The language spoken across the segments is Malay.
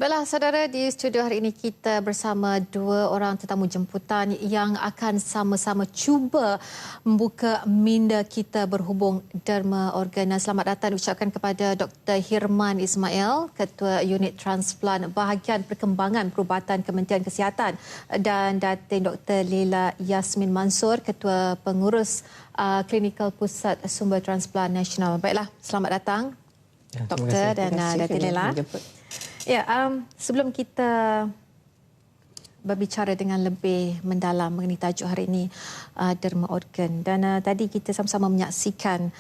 Baiklah, saudara, di studio hari ini kita bersama dua orang tetamu jemputan yang akan sama-sama cuba membuka minda kita berhubung derma organ. Selamat datang diucapkan kepada Dr. Hirman Ismail, Ketua Unit Transplant Bahagian Perkembangan Perubatan Kementerian Kesihatan, dan Datin Dr. Leila Yasmin Mansur, Ketua Pengurus Klinikal Pusat Sumber Transplant Nasional. Baiklah, selamat datang Doktor dan Datin Leila. Ya, sebelum kita berbicara dengan lebih mendalam mengenai tajuk hari ini, derma organ, dan tadi kita sama-sama menyaksikan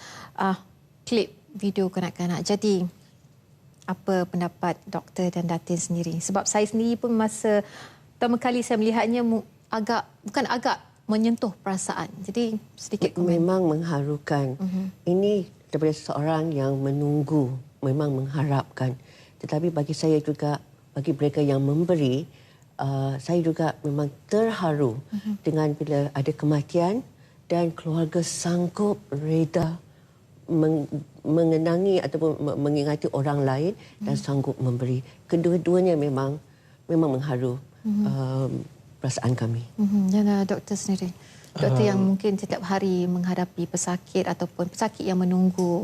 klip video kanak-kanak. Jadi, apa pendapat doktor dan Datin sendiri? Sebab saya sendiri pun masa pertama kali saya melihatnya bukan agak menyentuh perasaan. Jadi, sedikit komen. Memang mengharukan. Ini daripada seorang yang menunggu, memang mengharapkan. Tetapi bagi saya juga, bagi mereka yang memberi, saya juga memang terharu dengan bila ada kematian dan keluarga sanggup reda mengenangi ataupun mengingati orang lain dan sanggup memberi. Kedua-duanya memang mengharu perasaan kami. Dan doktor sendiri? Doktor yang mungkin setiap hari menghadapi pesakit ataupun pesakit yang menunggu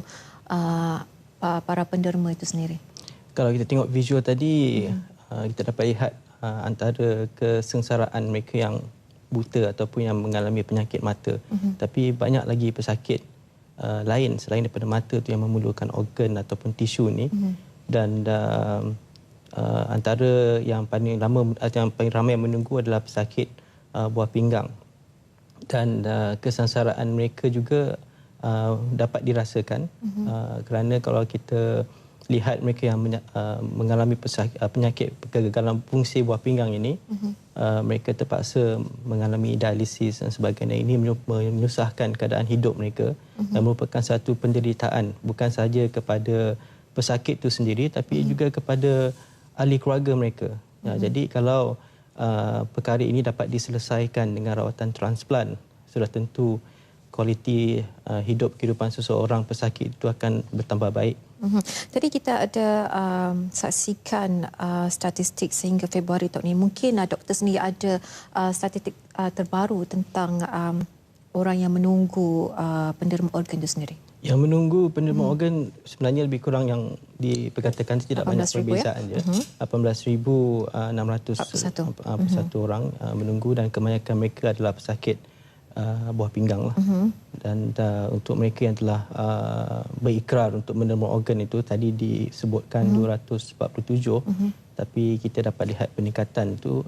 para penderma itu sendiri. Kalau kita tengok visual tadi, kita dapat lihat antara kesengsaraan mereka yang buta ataupun yang mengalami penyakit mata. Tapi banyak lagi pesakit lain selain daripada mata tu yang memerlukan organ ataupun tisu ni. Dan antara yang paling ramai yang menunggu adalah pesakit buah pinggang. Dan kesengsaraan mereka juga dapat dirasakan kerana kalau kita lihat mereka yang mengalami penyakit kegagalan fungsi buah pinggang ini, mereka terpaksa mengalami dialisis dan sebagainya. Ini menyusahkan keadaan hidup mereka dan merupakan satu penderitaan bukan sahaja kepada pesakit itu sendiri tapi juga kepada ahli keluarga mereka. Jadi kalau perkara ini dapat diselesaikan dengan rawatan transplant, sudah tentu kualiti hidup kehidupan seseorang pesakit itu akan bertambah baik. Tadi kita ada saksikan statistik sehingga Februari tahun ini. Mungkin doktor sendiri ada statistik terbaru tentang orang yang menunggu penderma organ itu sendiri. Yang menunggu penderma organ sebenarnya lebih kurang yang diperkatakan tidak banyak perbezaan je. 18,641 orang menunggu dan kebanyakan mereka adalah pesakit buah pinggang lah. Dan untuk mereka yang telah berikrar untuk menerima organ itu tadi disebutkan 247, tapi kita dapat lihat peningkatan itu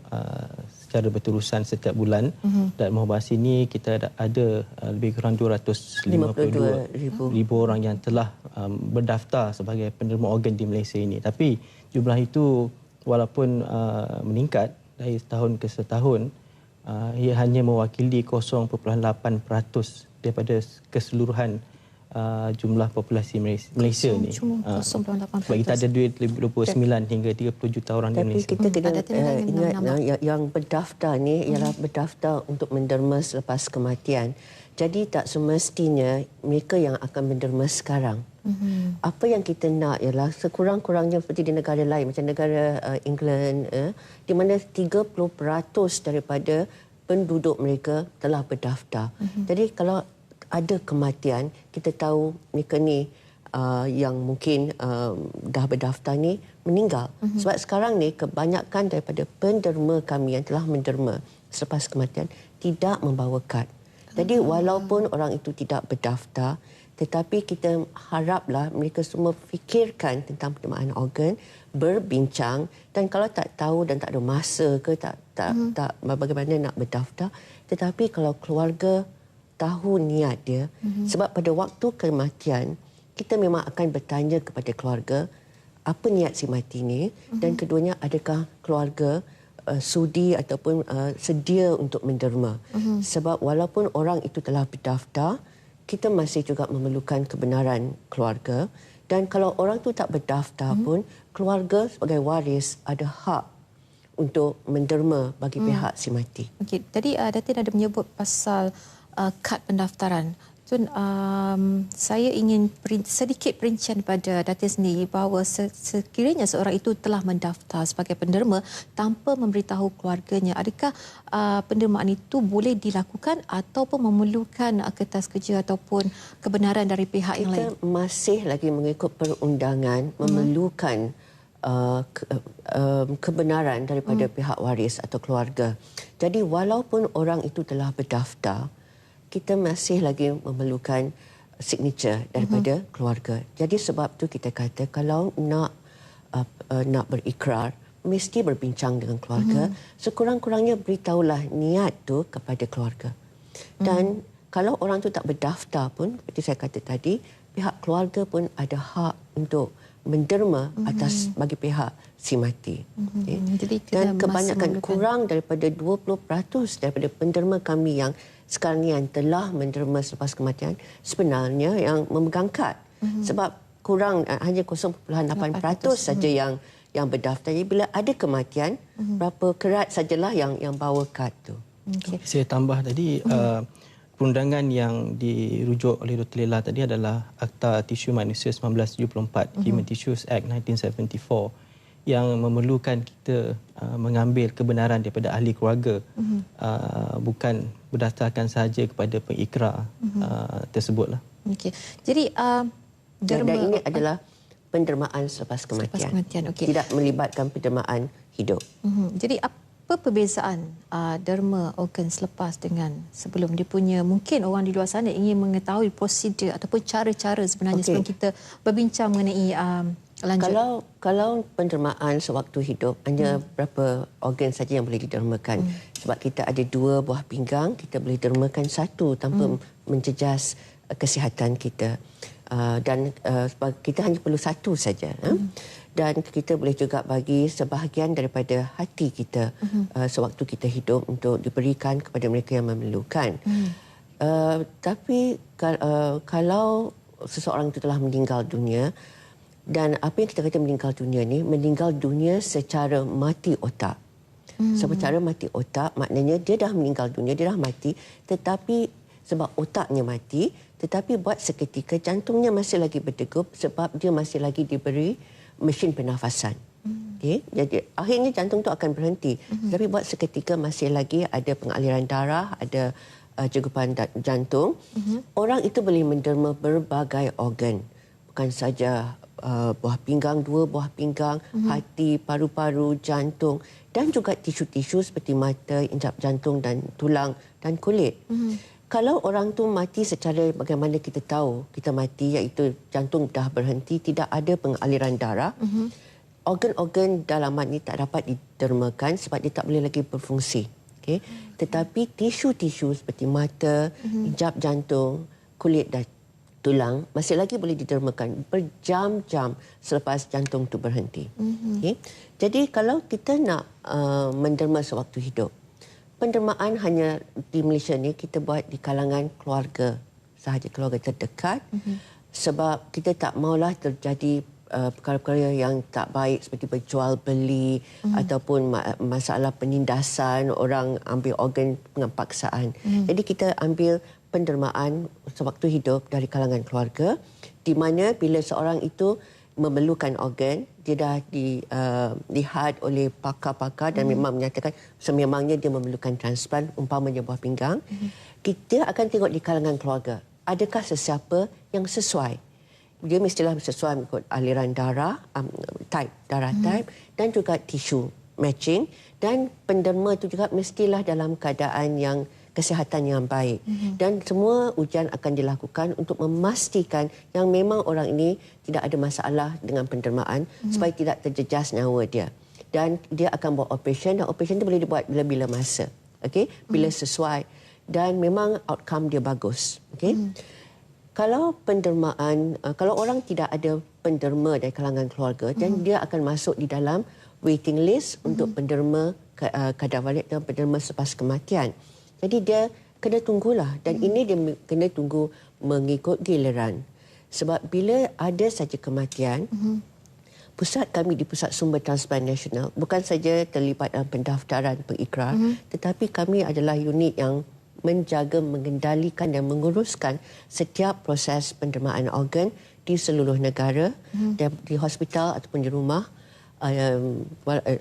secara berterusan setiap bulan. Dan mahbahas ini kita ada lebih kurang 252,000 orang yang telah berdaftar sebagai penerima organ di Malaysia ini. Tapi jumlah itu walaupun meningkat dari tahun ke setahun, ia hanya mewakili 0.8% daripada keseluruhan jumlah populasi Malaysia ni. Sebab kita ada 29 hingga 30 juta orang di Malaysia. Tapi kita kena ingat yang berdaftar ni ialah berdaftar untuk menderma selepas kematian. Jadi tak semestinya mereka yang akan menderma sekarang. Apa yang kita nak ialah sekurang-kurangnya seperti di negara lain macam negara England di mana 30% daripada penduduk mereka telah berdaftar. Jadi kalau ada kematian, kita tahu mereka ni yang mungkin dah berdaftar ni meninggal. Sebab sekarang ni kebanyakan daripada penderma kami yang telah menderma selepas kematian tidak membawa kad. Jadi walaupun orang itu tidak berdaftar, tetapi kita haraplah mereka semua fikirkan tentang penerimaan organ, berbincang, dan kalau tak tahu dan tak ada masa ke tak bagaimana nak berdaftar, tetapi kalau keluarga tahu niat dia, sebab pada waktu kematian kita memang akan bertanya kepada keluarga apa niat si mati ni, dan keduanya adakah keluarga sudi ataupun sedia untuk menderma. Sebab walaupun orang itu telah berdaftar, kita masih juga memerlukan kebenaran keluarga, dan kalau orang itu tak berdaftar pun, keluarga sebagai waris ada hak untuk menderma bagi pihak si mati. Okey, tadi Datin ada menyebut pasal kad pendaftaran. Tun, saya ingin sedikit perincian pada Datin sendiri bahawa sekiranya seorang itu telah mendaftar sebagai penderma tanpa memberitahu keluarganya, adakah pendermaan itu boleh dilakukan ataupun memerlukan kertas kerja ataupun kebenaran dari pihak yang lain? Kita masih lagi mengikut perundangan memerlukan kebenaran daripada pihak waris atau keluarga. Jadi walaupun orang itu telah berdaftar, kita masih lagi memerlukan signature daripada keluarga. Jadi sebab tu kita kata kalau nak berikrar, mesti berbincang dengan keluarga. Sekurang-kurangnya beritahulah niat tu kepada keluarga. Dan kalau orang tu tak berdaftar pun, seperti saya kata tadi, pihak keluarga pun ada hak untuk menderma atas bagi pihak si mati. Okay. Jadi dan kebanyakan kurang daripada 20% daripada penderma kami yang sekarang ni yang telah menderma selepas kematian sebenarnya yang memegang kad. Sebab kurang hanya 0.8% saja yang berdaftar. Jadi bila ada kematian, berapa kerat sajalah yang bawa kad tu. Okay. Saya tambah tadi perundangan yang dirujuk oleh Dr. Lela tadi adalah Akta Tisu Manusia 1974, Human Tissues Act 1974, yang memerlukan kita mengambil kebenaran daripada ahli keluarga, bukan berdasarkan sahaja kepada pengikrar tersebutlah. Okey. Jadi dan ini adalah pendermaan selepas kematian. Okay. Tidak melibatkan pendermaan hidup. Jadi apa perbezaan derma organ selepas dengan sebelum? Dia punya, mungkin orang di luar sana ingin mengetahui prosedur ataupun cara-cara sebenarnya sebelum kita berbincang mengenai lanjut. Kalau pendermaan sewaktu hidup hanya berapa organ saja yang boleh didermakan. Sebab kita ada 2 buah pinggang, kita boleh dermakan 1 tanpa menjejas kesihatan kita. Dan kita hanya perlu 1 saja. Dan kita boleh juga bagi sebahagian daripada hati kita sewaktu kita hidup untuk diberikan kepada mereka yang memerlukan. Tapi kalau seseorang itu telah meninggal dunia, dan apa yang kita kata meninggal dunia ni, meninggal dunia secara mati otak. Secara mati otak maknanya dia dah meninggal dunia, dia dah mati, tetapi sebab otaknya mati, tetapi buat seketika jantungnya masih lagi berdegup sebab dia masih lagi diberi mesin pernafasan. Okay? Jadi akhirnya jantung tu akan berhenti. Tapi buat seketika masih lagi ada pengaliran darah, ada jegupan jantung. Orang itu boleh menderma berbagai organ. Bukan saja buah pinggang, 2 buah pinggang, hati, paru-paru, jantung dan juga tisu-tisu seperti mata, injap jantung dan tulang dan kulit. Kalau orang tu mati secara bagaimana kita tahu kita mati, iaitu jantung dah berhenti, tidak ada pengaliran darah, organ-organ dalaman ini tak dapat didermakan sebab dia tak boleh lagi berfungsi. Okay? Tetapi tisu-tisu seperti mata, injap jantung, kulit dan tulang masih lagi boleh didermakan berjam-jam selepas jantung itu berhenti. Okay? Jadi kalau kita nak menderma sewaktu hidup, pendermaan hanya di Malaysia ni kita buat di kalangan keluarga sahaja, keluarga terdekat, sebab kita tak maulah terjadi perkara-perkara yang tak baik seperti berjual beli ataupun masalah penindasan, orang ambil organ dengan paksaan. Jadi kita ambil pendermaan sewaktu hidup dari kalangan keluarga, di mana bila seorang itu memerlukan organ, dia dah dilihat oleh pakar-pakar dan memang menyatakan sememangnya dia memerlukan transplant, umpamanya buah pinggang. Kita akan tengok di kalangan keluarga, adakah sesiapa yang sesuai. Dia mestilah sesuai mengikut aliran darah, darah type dan juga tisu matching, dan penderma itu juga mestilah dalam keadaan yang kesihatan yang baik. Dan semua ujian akan dilakukan untuk memastikan yang memang orang ini tidak ada masalah dengan pendermaan supaya tidak terjejas nyawa dia. Dan dia akan buat operation, dan operation itu boleh dibuat bila-bila masa. Okay? Bila sesuai dan memang outcome dia bagus. Okay? Kalau pendermaan, kalau orang tidak ada penderma dari kalangan keluarga, dan dia akan masuk di dalam waiting list untuk penderma kadaverik dan penderma selepas kematian. Jadi dia kena tunggulah, dan ini dia kena tunggu mengikut giliran. Sebab bila ada saja kematian, pusat kami di Pusat Sumber Transplant Nasional bukan saja terlibat dalam pendaftaran pengikrar, tetapi kami adalah unit yang menjaga, mengendalikan dan menguruskan setiap proses pendermaan organ di seluruh negara, di hospital ataupun di rumah,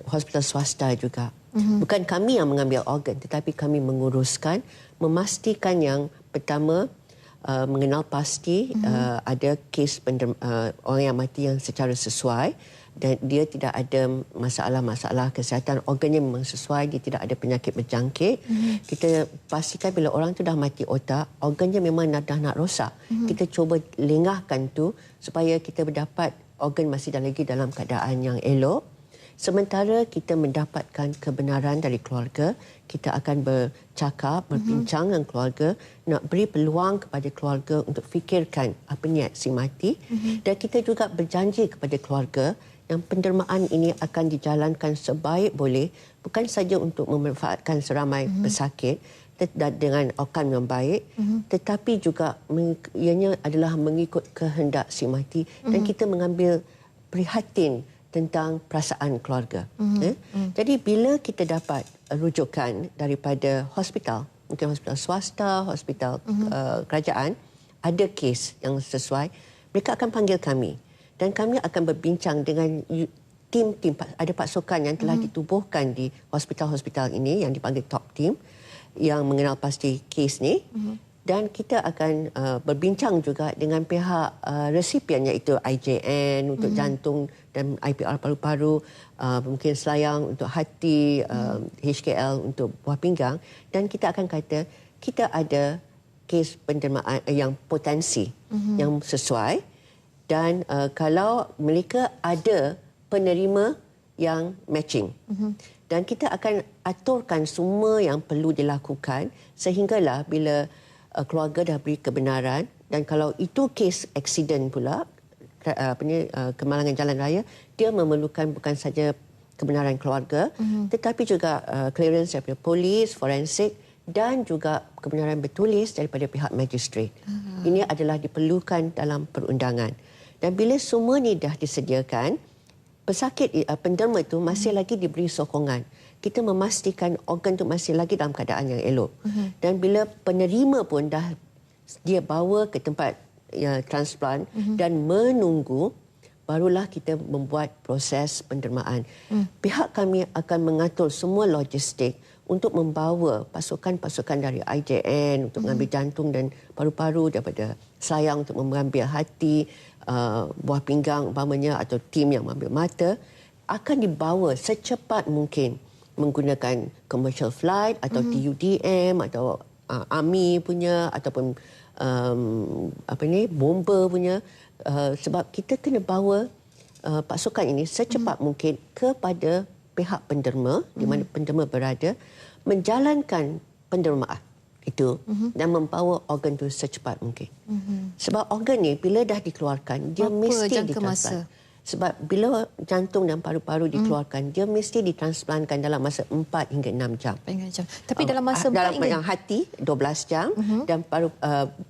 hospital swasta juga. Bukan kami yang mengambil organ, tetapi kami menguruskan, memastikan yang pertama, mengenal pasti ada kes orang yang mati yang secara sesuai dan dia tidak ada masalah-masalah kesihatan, organnya memang sesuai, dia tidak ada penyakit berjangkit. Kita pastikan bila orang tu dah mati otak, organnya memang dah nak rosak. Kita cuba lengahkan tu supaya kita mendapat organ masih lagi dalam keadaan yang elok. Sementara kita mendapatkan kebenaran dari keluarga, kita akan bercakap, berbincang dengan keluarga, nak beri peluang kepada keluarga untuk fikirkan apa niat si mati. Dan kita juga berjanji kepada keluarga yang pendermaan ini akan dijalankan sebaik boleh, bukan saja untuk memanfaatkan seramai pesakit dengan outcome yang baik, tetapi juga ianya adalah mengikut kehendak si mati dan kita mengambil prihatin tentang perasaan keluarga. Jadi bila kita dapat rujukan daripada hospital, mungkin hospital swasta, hospital kerajaan, ada kes yang sesuai, mereka akan panggil kami dan kami akan berbincang dengan tim-tim, ada pasukan yang telah ditubuhkan di hospital-hospital ini yang dipanggil top team yang mengenal pasti kes ni. Dan kita akan berbincang juga dengan pihak resipien iaitu IJN untuk jantung dan IPR paru-paru, mungkin selayang untuk hati, HKL untuk buah pinggang. Dan kita akan kata kita ada kes pendermaan yang potensi, yang sesuai. Dan kalau mereka ada penerima yang matching. Dan kita akan aturkan semua yang perlu dilakukan sehinggalah bila keluarga dah beri kebenaran dan kalau itu kes aksiden pula kemalangan jalan raya, dia memerlukan bukan saja kebenaran keluarga tetapi juga clearance daripada polis, forensik dan juga kebenaran bertulis daripada pihak magistrat. Ini adalah diperlukan dalam perundangan. Dan bila semua ni dah disediakan, pesakit penderma itu masih lagi diberi sokongan. Kita memastikan organ itu masih lagi dalam keadaan yang elok. Dan bila penerima pun dah dia bawa ke tempat transplant dan menunggu, barulah kita membuat proses pendermaan. Pihak kami akan mengatur semua logistik untuk membawa pasukan-pasukan dari IJN untuk mengambil jantung dan paru-paru, daripada selayang untuk mengambil hati, buah pinggang umpamanya atau tim yang mengambil mata, akan dibawa secepat mungkin menggunakan commercial flight atau TUDM atau army punya ataupun bomber punya, sebab kita kena bawa pasukan ini secepat mungkin kepada pihak penderma di mana penderma berada, menjalankan pendermaan itu dan membawa organ itu secepat mungkin. Sebab organ ni bila dah dikeluarkan, dia mesti ditransplant. Sebab bila jantung dan paru-paru dikeluarkan, dia mesti ditransplantkan dalam masa 4 hingga 6 jam. Tapi dalam masa 4 hingga... Dalam hati 12 jam dan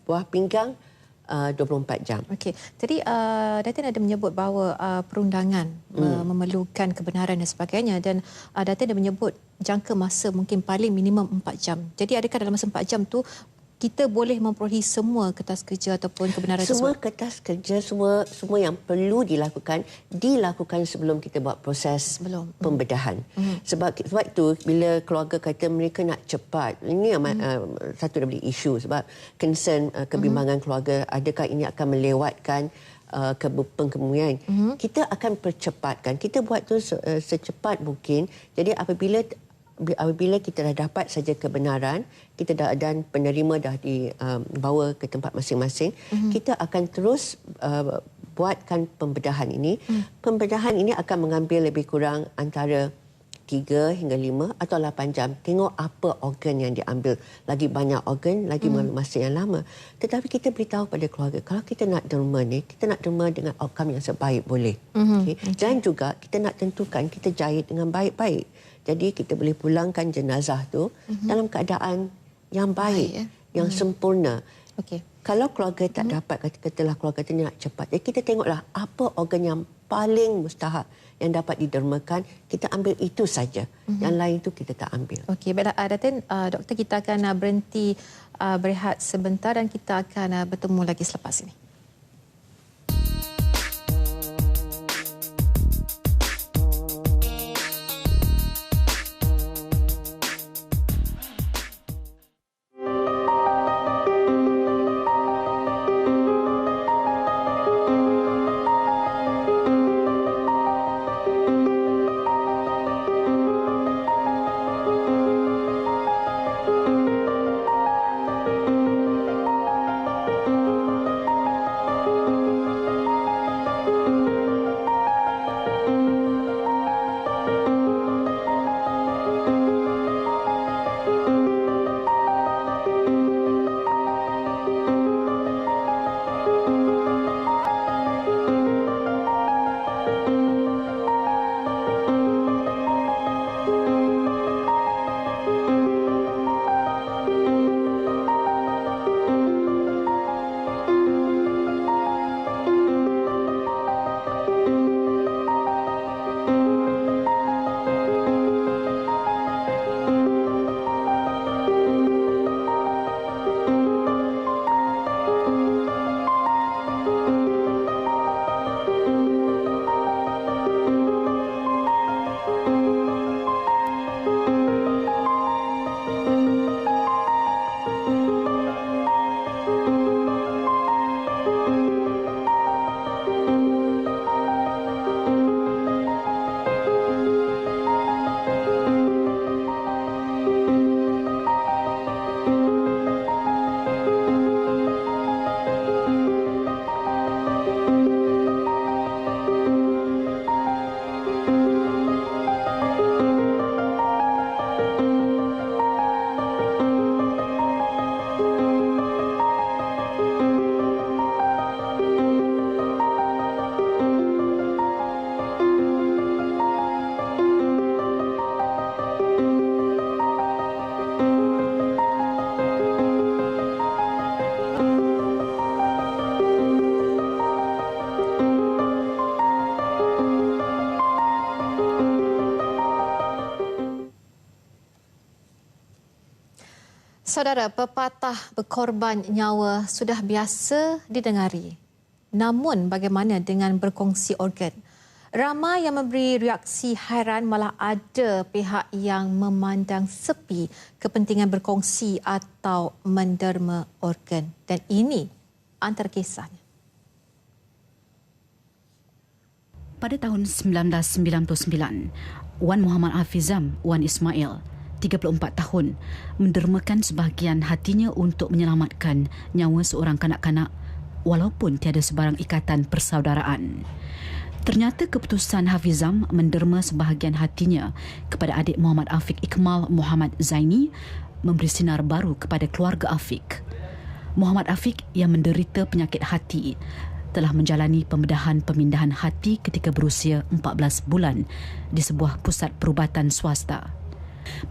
buah pinggang 24 jam. Okey. Jadi Datin ada menyebut bahawa perundangan memerlukan kebenaran dan sebagainya, dan Datin ada menyebut jangka masa mungkin paling minimum 4 jam. Jadi adakah dalam masa 4 jam tu kita boleh memperolehi semua kertas kerja ataupun kebenaran semua tersebut? Kertas kerja, semua yang perlu dilakukan sebelum kita buat proses pembedahan. Sebab itu bila keluarga kata mereka nak cepat, ini satu daripada isu, sebab concern kebimbangan keluarga, adakah ini akan melewatkan pengkemudian. Kita akan percepatkan, kita buat tu secepat mungkin. Jadi apabila kita dah dapat saja kebenaran, kita dan penerima dah dibawa ke tempat masing-masing, kita akan terus buatkan pembedahan ini. Pembedahan ini akan mengambil lebih kurang antara 3 hingga 5 atau 8 jam. Tengok apa organ yang diambil. Lagi banyak organ, lagi mengambil masa yang lama. Tetapi kita beritahu pada keluarga, kalau kita nak derma ni, kita nak derma dengan outcome yang sebaik boleh. Dan juga kita nak tentukan kita jahit dengan baik-baik. Jadi kita boleh pulangkan jenazah tu dalam keadaan yang baik, yang sempurna. Kalau keluarga tak dapat, katalah keluarga tu nak cepat, jadi kita tengoklah apa organ yang paling mustahak yang dapat didermakan, kita ambil itu saja. Yang lain itu kita tak ambil. Okey, baiklah Datin, doktor, kita akan berhenti berehat sebentar dan kita akan bertemu lagi selepas ini. Saudara, pepatah berkorban nyawa sudah biasa didengari. Namun bagaimana dengan berkongsi organ? Ramai yang memberi reaksi hairan, malah ada pihak yang memandang sepi kepentingan berkongsi atau menderma organ. Dan ini antara kisahnya. Pada tahun 1999, Wan Muhammad Hafizam Wan Ismail, 34 tahun, mendermakan sebahagian hatinya untuk menyelamatkan nyawa seorang kanak-kanak walaupun tiada sebarang ikatan persaudaraan. Ternyata keputusan Hafizam menderma sebahagian hatinya kepada adik Muhammad Afiq Ikmal Muhammad Zaini memberi sinar baru kepada keluarga Afiq. Muhammad Afiq yang menderita penyakit hati telah menjalani pemindahan hati ketika berusia 14 bulan di sebuah pusat perubatan swasta.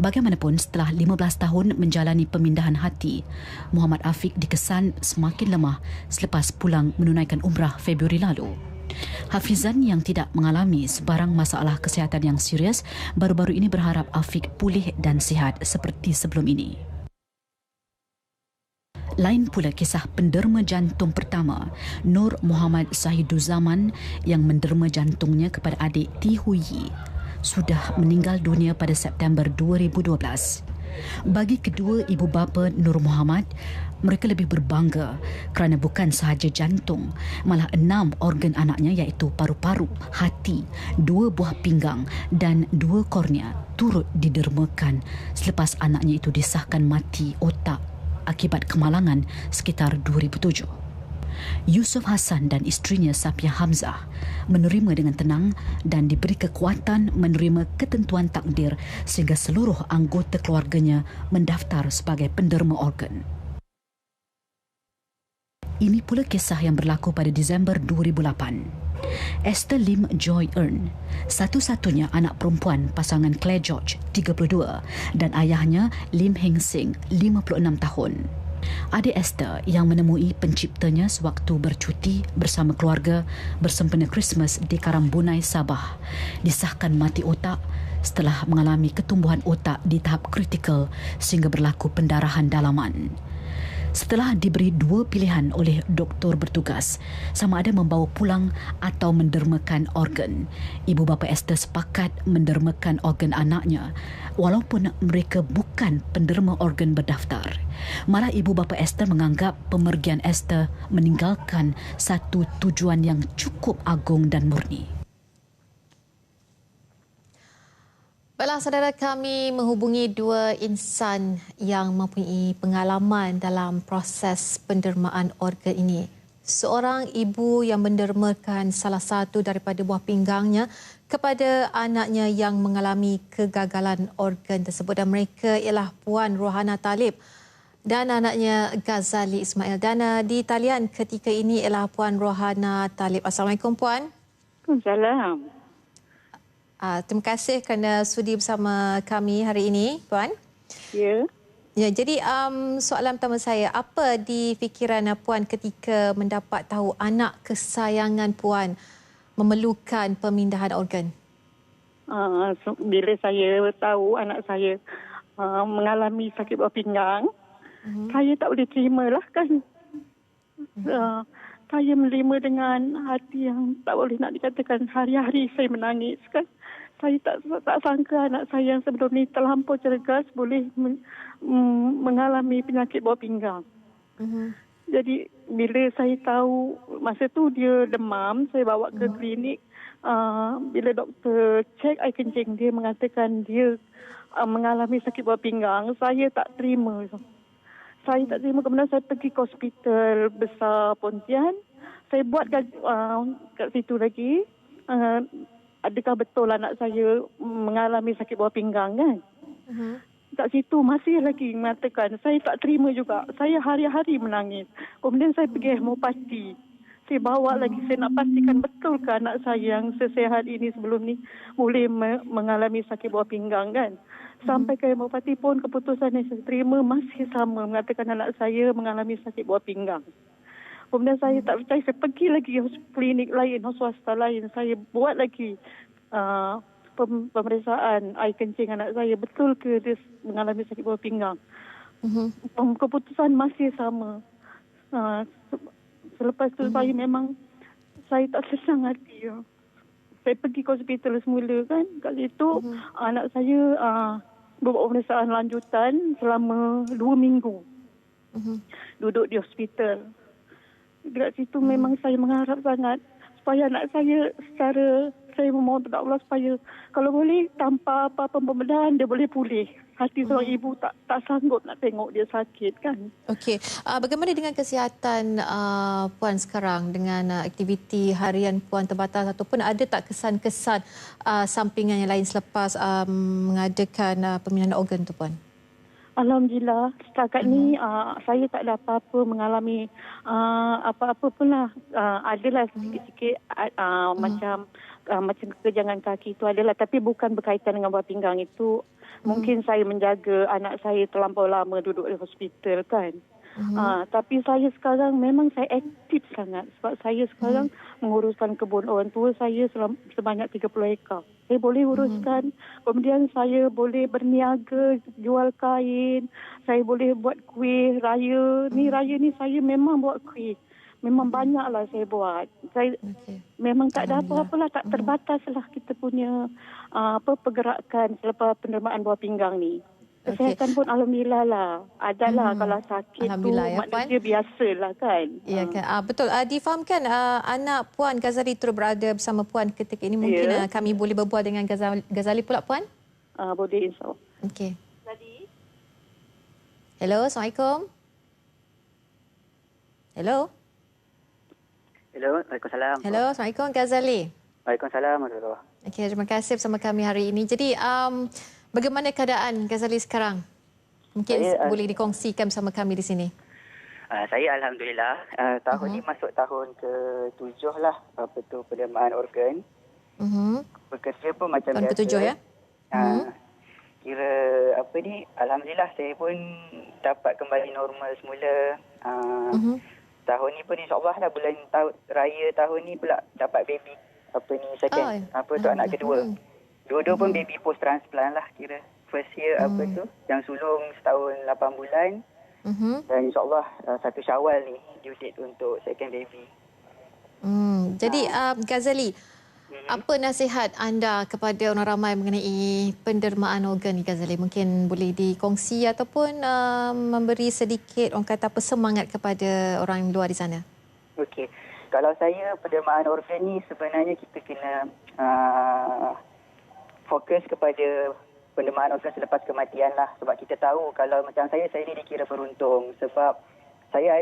Bagaimanapun, setelah 15 tahun menjalani pemindahan hati, Muhammad Afiq dikesan semakin lemah selepas pulang menunaikan umrah Februari lalu. Hafizan yang tidak mengalami sebarang masalah kesihatan yang serius baru-baru ini berharap Afiq pulih dan sihat seperti sebelum ini. Lain pula kisah penderma jantung pertama, Nur Muhammad Sahiduzaman, yang menderma jantungnya kepada adik Ti Huyi, sudah meninggal dunia pada September 2012. Bagi kedua ibu bapa Nur Muhammad, mereka lebih berbangga kerana bukan sahaja jantung, malah 6 organ anaknya iaitu paru-paru, hati, 2 buah pinggang dan 2 kornea turut didermakan selepas anaknya itu disahkan mati otak akibat kemalangan sekitar 2007. Yusuf Hassan dan isterinya Safia Hamzah menerima dengan tenang dan diberi kekuatan menerima ketentuan takdir sehingga seluruh anggota keluarganya mendaftar sebagai penderma organ. Ini pula kisah yang berlaku pada Disember 2008. Esther Lim Joy Earn, satu-satunya anak perempuan pasangan Claire George, 32, dan ayahnya Lim Heng Sing, 56 tahun. Adik Esther yang menemui penciptanya sewaktu bercuti bersama keluarga bersempena Christmas di Karambunai, Sabah, disahkan mati otak setelah mengalami ketumbuhan otak di tahap kritikal sehingga berlaku pendarahan dalaman. Setelah diberi 2 pilihan oleh doktor bertugas, sama ada membawa pulang atau mendermakan organ, ibu bapa Esther sepakat mendermakan organ anaknya walaupun mereka bukan penderma organ berdaftar. Malah ibu bapa Esther menganggap pemergian Esther meninggalkan satu tujuan yang cukup agung dan murni. Baiklah, saudara, kami menghubungi 2 insan yang mempunyai pengalaman dalam proses pendermaan organ ini. Seorang ibu yang mendermakan salah satu daripada buah pinggangnya kepada anaknya yang mengalami kegagalan organ tersebut, dan mereka ialah Puan Rohana Talib dan anaknya Ghazali Ismail. Dan di talian ketika ini ialah Puan Rohana Talib. Assalamualaikum, Puan. Waalaikumsalam. Terima kasih kerana sudi bersama kami hari ini, Puan. Ya. Ya, jadi soalan pertama saya, apa di fikiran Puan ketika mendapat tahu anak kesayangan Puan memerlukan pemindahan organ? Bila saya tahu anak saya mengalami sakit buah pinggang, saya tak boleh terima lah kan. Saya menerima dengan hati yang tak boleh nak dikatakan. Hari-hari saya menangis kan. Saya tak sangka anak saya yang sebelum ni terlampau cergas boleh mengalami penyakit buah pinggang. Jadi bila saya tahu masa tu dia demam, saya bawa ke klinik. Bila doktor cek air kencing, dia mengatakan dia mengalami sakit buah pinggang. Saya tak terima. Kemudian saya pergi ke hospital besar Pontian. Saya buat kat situ lagi. Adakah betul anak saya mengalami sakit buah pinggang kan? Kat situ masih lagi mengatakan. Saya tak terima juga. Saya hari-hari menangis. Kemudian saya pergi hemopati. Saya bawa lagi. Saya nak pastikan betul ke anak saya yang sesehat ini sebelum ni boleh mengalami sakit buah pinggang kan? Sampai ke hemopati pun keputusan yang saya terima masih sama, mengatakan anak saya mengalami sakit buah pinggang. Kemudian saya tak percaya, saya pergi lagi klinik lain, swasta lain. Saya buat lagi pemeriksaan air kencing anak saya. Betul ke dia mengalami sakit buah pinggang? Keputusan masih sama. Selepas tu saya tak senang hati. Saya pergi ke hospital semula kan. Kat situ anak saya buat pemeriksaan lanjutan selama 2 minggu. Duduk di hospital. Dekat situ memang saya mengharap sangat supaya anak saya saya memohon kepada Allah supaya kalau boleh tanpa apa-apa pembedahan dia boleh pulih. Hati seorang ibu tak sanggup nak tengok dia sakit kan. Okey, bagaimana dengan kesihatan Puan sekarang dengan aktiviti harian Puan terbatas, ataupun ada tak kesan-kesan sampingan yang lain selepas mengadakan pemindahan organ tu, Puan? Alhamdulillah, setakat ni saya tak ada apa-apa mengalami apa-apa pun lah. Adalah sikit-sikit macam kekejangan kaki itu adalah, tapi bukan berkaitan dengan buah pinggang itu. Mungkin saya menjaga anak saya terlampau lama duduk di hospital kan. Tapi saya sekarang memang saya aktif sangat sebab saya sekarang menguruskan kebun orang tua saya sebanyak 30 ekar. Saya boleh uruskan, kemudian saya boleh berniaga, jual kain, saya boleh buat kuih raya. Raya ni saya memang buat kuih. Memang banyaklah saya buat. Saya memang tak ada apa-apa lah, tak terbatas lah kita punya pergerakan selepas pendermaan buah pinggang ni. Kesihatan pun alhamdulillah lah. Adalah kalau sakit tu ya, manusia biasalah kan. Ya kan. Betul. Difahamkan anak Puan Ghazali terus berada bersama Puan ketika ini. Mungkin kami boleh berbual dengan Ghazali pula, Puan? Boleh, insyaAllah. Okey. Hello, Assalamualaikum. Hello. Hello, Waalaikumsalam. Hello, Assalamualaikum, Ghazali. Waalaikumsalam, warahmatullahi. Okey, terima kasih bersama kami hari ini. Jadi, bagaimana keadaan Ghazali sekarang? Mungkin boleh dikongsikan bersama kami di sini. Saya Alhamdulillah. Tahun ni masuk tahun ke-7 lah. Pendermaan organ. Bekerja pun macam tahun biasa. ke-7 ya? Kira Alhamdulillah saya pun dapat kembali normal semula. Tahun ni pun insya-Allah lah, bulan raya tahun ni pula dapat baby second. Anak kedua. Dua-dua pun baby post transplant lah kira. First year yang sulung setahun 8 bulan. Dan insya-Allah 1 Syawal ni due date untuk second baby. Jadi Ghazali, apa nasihat anda kepada orang ramai mengenai pendermaan organ ni, Ghazali? Mungkin boleh dikongsi ataupun memberi sedikit orang kata semangat kepada orang luar di sana. Okey. Kalau saya, pendermaan organ ni sebenarnya kita kena fokus kepada pendermaan organ selepas kematian lah. Sebab kita tahu kalau macam saya ni dikira beruntung. Sebab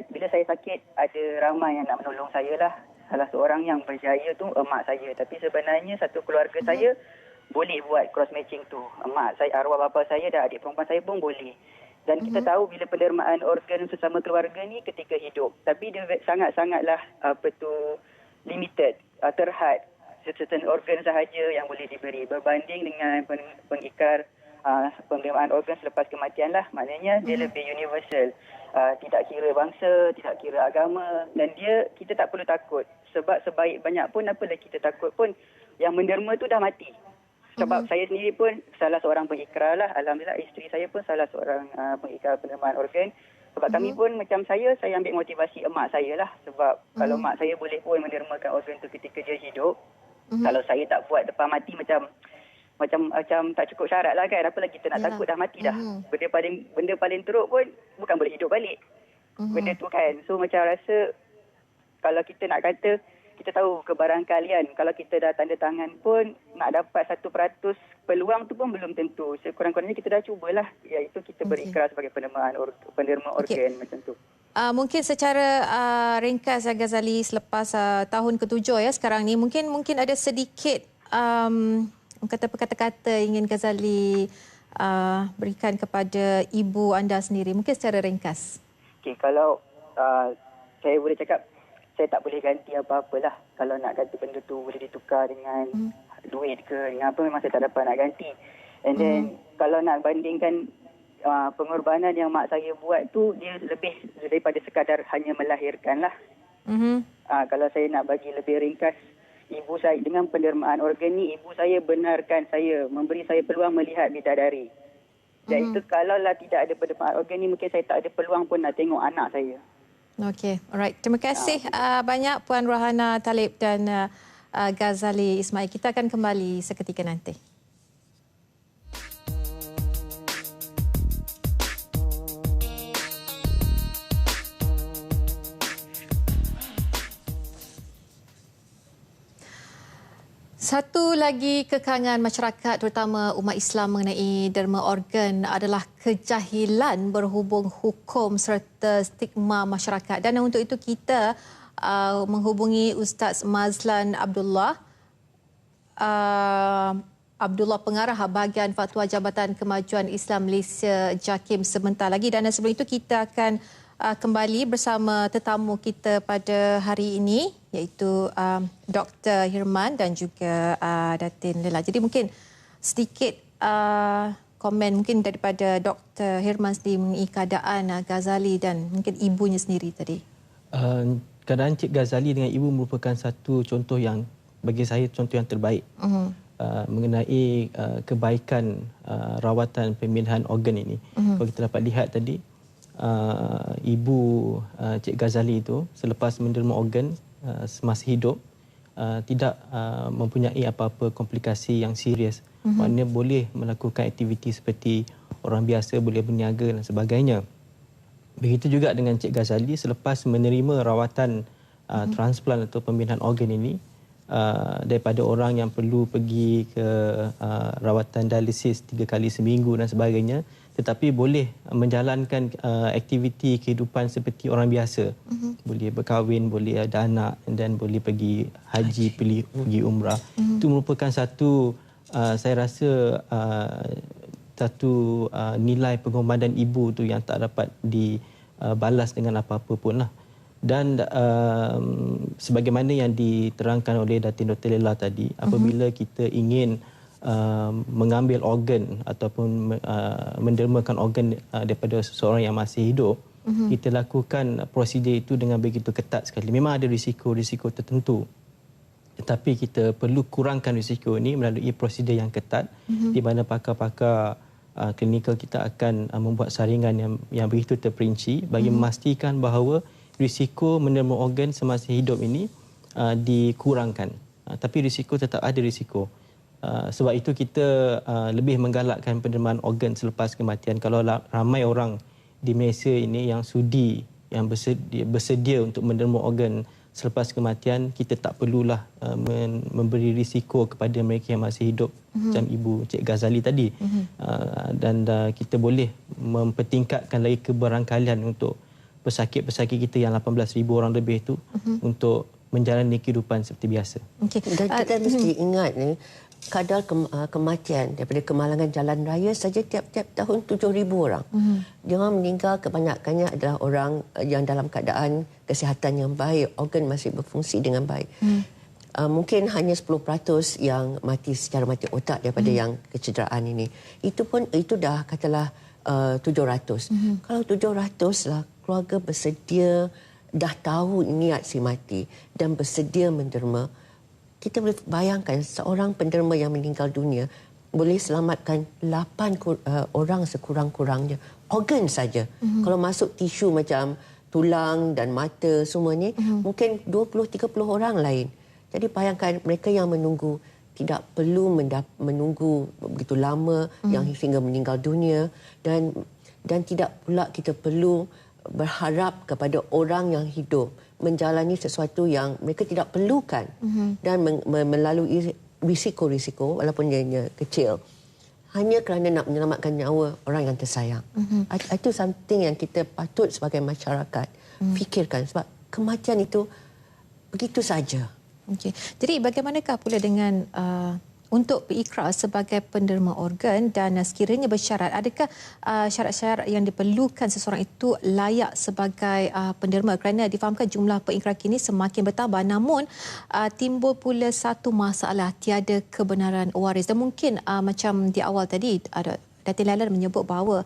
bila saya sakit, ada ramai yang nak menolong saya lah. Salah seorang yang berjaya tu emak saya. Tapi sebenarnya satu keluarga saya boleh buat cross matching tu. Emak saya, arwah bapa saya dan adik perempuan saya pun boleh. Dan kita tahu bila pendermaan organ sesama keluarga ni ketika hidup. Tapi dia sangat-sangatlah limited, terhad. Certain organ sahaja yang boleh diberi. Berbanding dengan pengikrar pendermaan organ selepas kematian lah. Maknanya dia lebih universal. Tidak kira bangsa, tidak kira agama. Dan kita tak perlu takut. Sebab sebaik banyak pun, apalah kita takut pun, yang menderma tu dah mati. Sebab saya sendiri pun salah seorang pengikrar lah. Alhamdulillah isteri saya pun salah seorang pengikrar pendermaan organ. Sebab kami pun macam saya ambil motivasi emak saya lah. Sebab kalau mak saya boleh pun mendermakan organ tu ketika dia hidup. Kalau saya tak buat depan mati macam tak cukup syarat lah kan. Apalah kita nak takut, dah mati dah. Benda paling teruk pun bukan boleh hidup balik. Benda tu kan. So macam rasa kalau kita nak kata, kita tahu kebarangkalian. Kalau kita dah tanda tangan pun nak dapat 1% peluang tu pun belum tentu. Sekurang-kurangnya kita dah cubalah. Iaitu kita berikrar sebagai penderma organ macam tu. Mungkin secara ringkas Ghazali, selepas tahun ke-7 sekarang ni, mungkin ada sedikit kata-kata ingin Ghazali berikan kepada ibu anda sendiri, mungkin secara ringkas. Okey, kalau saya boleh cakap, saya tak boleh ganti apa-apalah. Kalau nak ganti benda tu boleh ditukar dengan duit ke dengan apa, memang saya tak dapat nak ganti. And then kalau nak bandingkan pengorbanan yang mak saya buat tu, dia lebih daripada sekadar hanya melahirkan lah. Kalau saya nak bagi lebih ringkas, ibu saya dengan pendermaan organ ni, ibu saya benarkan saya, memberi saya peluang melihat bidadari. Dan itu kalaulah tidak ada pendermaan organ ni, mungkin saya tak ada peluang pun nak tengok anak saya. Okey, alright. Terima kasih banyak Puan Rohana Talib dan Ghazali Ismail. Kita akan kembali seketika nanti. Satu lagi kekangan masyarakat terutama umat Islam mengenai derma organ adalah kejahilan berhubung hukum serta stigma masyarakat. Dan untuk itu kita menghubungi Ustaz Mazlan Abdullah, pengarah bahagian Fatwa Jabatan Kemajuan Islam Malaysia JAKIM sebentar lagi. Dan sebelum itu kita akan kembali bersama tetamu kita pada hari ini, iaitu Dr. Hirman dan juga Datin Lela. Jadi mungkin sedikit komen mungkin daripada Dr. Hirman sendiri mengenai keadaan Ghazali dan mungkin ibunya sendiri tadi. Keadaan Cik Ghazali dengan ibu merupakan satu contoh yang, bagi saya, contoh yang terbaik mengenai kebaikan rawatan pemindahan organ ini. Kalau kita dapat lihat tadi, ibu Cik Ghazali itu selepas menderma organ semasa hidup tidak mempunyai apa-apa komplikasi yang serius. Maknanya boleh melakukan aktiviti seperti orang biasa, boleh berniaga dan sebagainya. Begitu juga dengan Cik Ghazali selepas menerima rawatan transplant atau pemindahan organ ini, daripada orang yang perlu pergi ke rawatan dialisis 3 kali seminggu dan sebagainya, tetapi boleh menjalankan aktiviti kehidupan seperti orang biasa. Boleh berkahwin, boleh ada anak dan boleh pergi haji, pergi umrah. Itu merupakan satu, saya rasa, satu nilai pengorbanan ibu tu yang tak dapat dibalas dengan apa-apa pun lah. Dan sebagaimana yang diterangkan oleh Datin Dr. Lela tadi, apabila kita ingin mengambil organ ataupun mendermakan organ daripada seseorang yang masih hidup, kita lakukan prosedur itu dengan begitu ketat sekali. Memang ada risiko-risiko tertentu, tetapi kita perlu kurangkan risiko ini melalui prosedur yang ketat, di mana pakar-pakar klinikal kita akan membuat saringan yang begitu terperinci bagi memastikan bahawa risiko menerima organ semasa hidup ini dikurangkan. Tapi risiko tetap ada risiko. Sebab itu kita lebih menggalakkan penerimaan organ selepas kematian. Kalau ramai orang di Malaysia ini yang sudi, yang bersedia untuk menerima organ selepas kematian, kita tak perlulah memberi risiko kepada mereka yang masih hidup, macam Ibu Cik Ghazali tadi. Dan kita boleh mempertingkatkan lagi keberangkalian untuk pesakit-pesakit kita yang 18,000 orang lebih itu untuk menjalani kehidupan seperti biasa. Okay. Dan kita mesti ingat ni, kadar kematian daripada kemalangan jalan raya saja tiap-tiap tahun 7,000 orang. Yang meninggal kebanyakannya adalah orang yang dalam keadaan kesihatan yang baik, organ masih berfungsi dengan baik. Mungkin hanya 10% yang mati secara mati otak daripada yang kecederaan ini. Itu dah katalah 700. Kalau 700 lah keluarga bersedia, dah tahu niat si mati dan bersedia menderma, kita boleh bayangkan seorang penderma yang meninggal dunia boleh selamatkan 8 orang sekurang-kurangnya. Organ saja. Kalau masuk tisu macam tulang dan mata semua ni, mungkin 20-30 orang lain. Jadi bayangkan mereka yang menunggu tidak perlu menunggu begitu lama yang hingga meninggal dunia, dan tidak pula kita perlu berharap kepada orang yang hidup menjalani sesuatu yang mereka tidak perlukan dan melalui risiko-risiko walaupun dia kecil hanya kerana nak menyelamatkan nyawa orang yang tersayang. Itu something yang kita patut sebagai masyarakat fikirkan, sebab kematian itu begitu saja. Okay. Jadi bagaimanakah pula dengan untuk berikrar sebagai penderma organ, dan sekiranya bersyarat, adakah syarat-syarat yang diperlukan seseorang itu layak sebagai penderma? Kerana difahamkan jumlah pengikrar kini semakin bertambah, namun timbul pula satu masalah, tiada kebenaran waris. Dan mungkin macam di awal tadi Datin Laila menyebut bahawa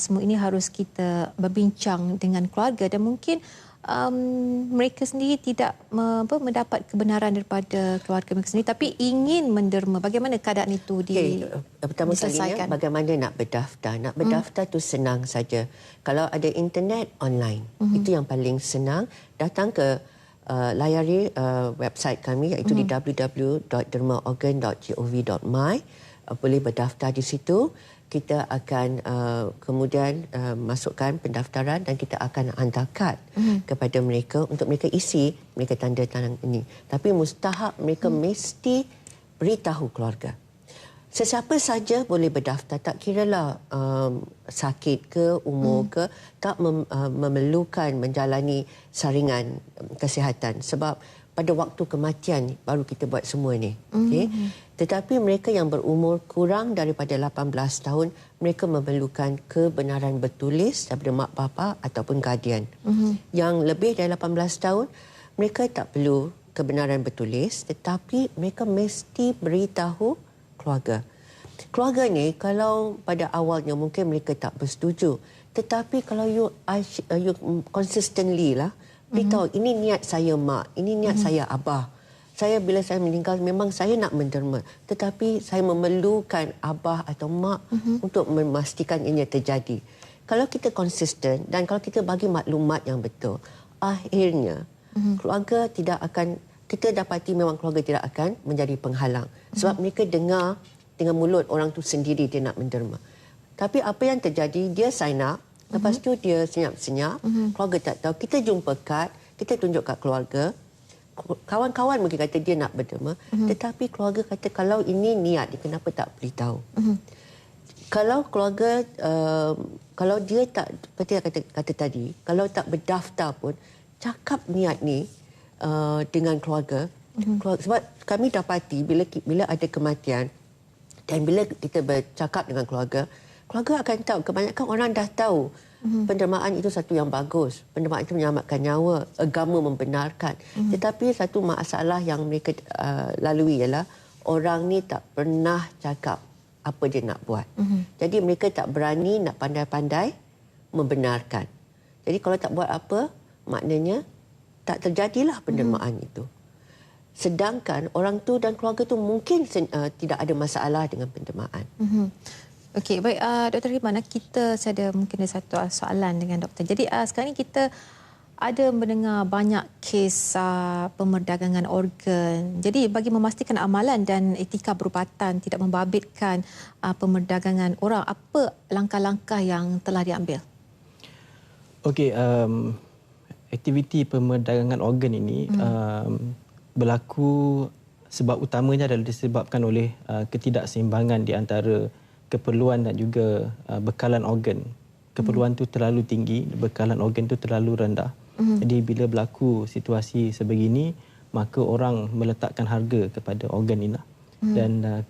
semua ini harus kita berbincang dengan keluarga, dan mungkin mereka sendiri tidak mendapat kebenaran daripada keluarga mereka sendiri, tapi ingin menderma. Bagaimana keadaan itu pertama kalinya, bagaimana nak berdaftar? Nak berdaftar tu senang saja. Kalau ada internet, online. Itu yang paling senang. Datang ke layari website kami, iaitu di www.dermaorgan.gov.my. Boleh berdaftar di situ. Kita akan kemudian masukkan pendaftaran dan kita akan hantar kad kepada mereka untuk mereka isi, mereka tanda tangan ini. Tapi mustahak mereka mesti beritahu keluarga. Sesiapa saja boleh berdaftar, tak kiralah sakit ke, umur ke, tak memerlukan menjalani saringan kesihatan. Sebab pada waktu kematian baru kita buat semua ni. Okay? Tetapi mereka yang berumur kurang daripada 18 tahun, mereka memerlukan kebenaran bertulis daripada mak bapa ataupun guardian. Yang lebih dari 18 tahun, mereka tak perlu kebenaran bertulis, tetapi mereka mesti beritahu keluarga. Keluarga ni, kalau pada awalnya mungkin mereka tak bersetuju, tetapi kalau you consistently lah, beritahu, ini niat saya mak, ini niat saya abah. Saya bila saya meninggal memang saya nak menderma, tetapi saya memerlukan abah atau mak untuk memastikan ini terjadi. Kalau kita konsisten dan kalau kita bagi maklumat yang betul, akhirnya keluarga tidak akan, kita dapati memang keluarga tidak akan menjadi penghalang. Sebab mereka dengar dengan mulut orang tu sendiri dia nak menderma. Tapi apa yang terjadi, dia sign up, lepas tu dia senyap-senyap, keluarga tak tahu. Kita jumpa kad, kita tunjuk kat keluarga, kawan-kawan mungkin kata dia nak berderma, tetapi keluarga kata kalau ini niat dia, kenapa tak beritahu? Kalau keluarga, kalau dia tak, seperti kata tadi, kalau tak berdaftar pun, cakap niat ni dengan keluarga. Sebab kami dapati bila ada kematian dan bila kita bercakap dengan keluarga, keluarga akan tahu, kebanyakan orang dah tahu pendermaan itu satu yang bagus. Pendermaan itu menyelamatkan nyawa, agama membenarkan. Tetapi satu masalah yang mereka lalui ialah orang ni tak pernah cakap apa dia nak buat. Jadi mereka tak berani nak pandai-pandai membenarkan. Jadi kalau tak buat apa, maknanya tak terjadilah pendermaan itu. Sedangkan orang tu dan keluarga tu mungkin tidak ada masalah dengan pendermaan. Okey, baik Dr. Rimana, saya ada mungkin satu soalan dengan doktor. Jadi sekarang ni kita ada mendengar banyak kes pemerdagangan organ. Jadi bagi memastikan amalan dan etika perubatan tidak membabitkan pemerdagangan orang, apa langkah-langkah yang telah diambil? Okey, aktiviti pemerdagangan organ ini berlaku sebab utamanya adalah disebabkan oleh ketidakseimbangan di antara keperluan dan juga bekalan organ. Keperluan itu terlalu tinggi, bekalan organ itu terlalu rendah. Jadi bila berlaku situasi sebegini, maka orang meletakkan harga kepada organ ini. Dan